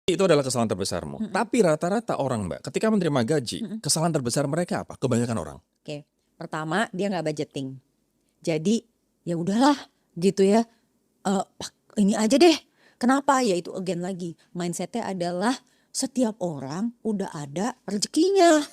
Itu adalah kesalahan terbesarmu. Tapi rata-rata orang, Mbak, ketika menerima gaji, kesalahan terbesar mereka apa? Kebanyakan orang. Oke, pertama dia nggak budgeting. Jadi ya udahlah gitu ya. Ini aja deh. Kenapa? Ya itu again lagi mindsetnya adalah setiap orang udah ada rezekinya.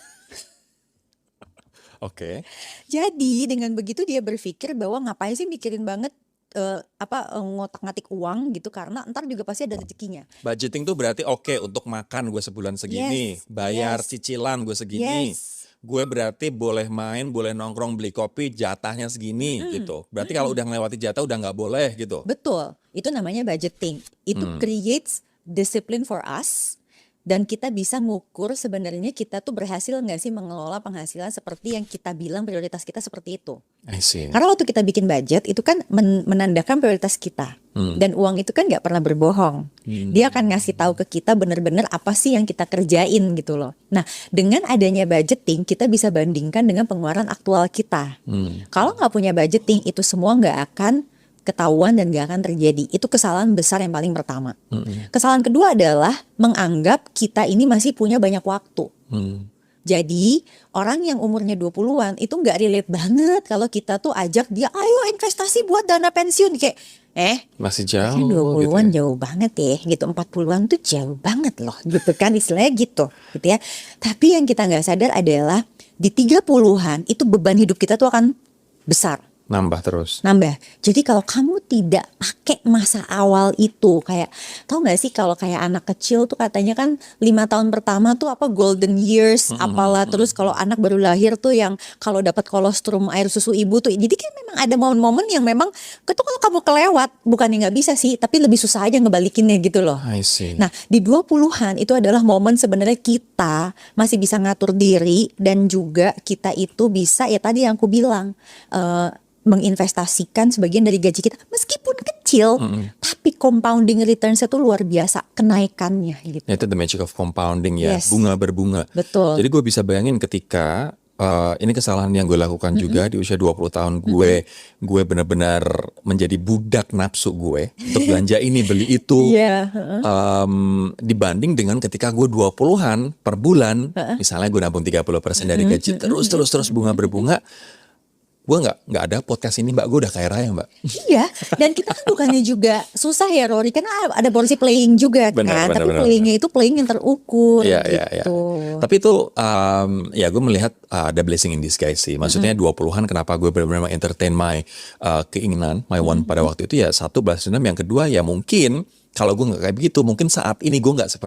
Oke. Jadi dengan begitu dia berpikir bahwa ngapain sih mikirin banget ngotak-ngatik uang gitu karena ntar juga pasti ada rezekinya. Budgeting tuh berarti oke untuk makan gue sebulan segini, Yes, bayar yes, cicilan gue segini. yes. Gue berarti boleh main, boleh nongkrong, beli kopi, jatahnya segini gitu. Berarti kalau udah ngelewati jatah udah nggak boleh gitu. Betul, itu namanya budgeting. Itu creates discipline for us. Dan kita bisa ngukur sebenarnya kita tuh berhasil nggak sih mengelola penghasilan seperti yang kita bilang prioritas kita seperti itu. I see. Karena waktu kita bikin budget itu kan menandakan prioritas kita. Dan uang itu kan nggak pernah berbohong. Dia akan ngasih tahu ke kita benar-benar apa sih yang kita kerjain gitu loh. Nah dengan adanya budgeting kita bisa bandingkan dengan pengeluaran aktual kita. Kalau nggak punya budgeting itu semua nggak akan ketahuan dan gak akan terjadi. Itu kesalahan besar yang paling pertama. Kesalahan kedua adalah menganggap kita ini masih punya banyak waktu. Jadi orang yang umurnya 20-an itu gak relate banget kalau kita tuh ajak dia ayo investasi buat dana pensiun. Kayak Masih jauh 20-an gitu ya. jauh banget ya gitu. 40-an tuh jauh banget loh gitu kan istilahnya gitu ya. Tapi yang kita gak sadar adalah di 30-an itu beban hidup kita tuh akan besar. Nambah terus. Nambah. Jadi kalau kamu tidak pakai masa awal itu kayak tahu nggak sih kalau kayak anak kecil tuh katanya kan 5 tahun pertama tuh apa golden years apalah terus kalau anak baru lahir tuh yang kalau dapat kolostrum air susu ibu tuh jadi kan memang ada momen-momen yang memang itu kalau kamu kelewat bukannya nggak bisa sih tapi lebih susah aja ngebalikinnya gitu loh. I see. Nah di 20-an itu adalah momen sebenarnya kita masih bisa ngatur diri dan juga kita itu bisa ya tadi yang aku bilang menginvestasikan sebagian dari gaji kita meskipun kecil tapi compounding returns itu luar biasa kenaikannya gitu. Itu the magic of compounding ya, Yes. bunga berbunga. Betul. Jadi gue bisa bayangin ketika ini kesalahan yang gue lakukan juga di usia 20 tahun gue benar-benar menjadi budak nafsu gue untuk belanja ini beli itu. Iya, Dibanding dengan ketika gue 20-an per bulan, misalnya gue nabung 30% dari gaji terus bunga berbunga. Gue nggak ada podcast ini Mbak, gue udah kaya raya Mbak. Iya, dan kita kan bukannya juga susah ya Rory, karena ada porsi playing juga kan, tapi playingnya itu playing yang terukur Iya, gitu. Tapi itu ya gue melihat ada blessing in disguise sih. Maksudnya 20-an kenapa gue benar-benar entertain my keinginan, my want pada waktu itu ya satu balas dendam, yang kedua ya mungkin kalau gue nggak kayak begitu mungkin saat ini gue nggak seperti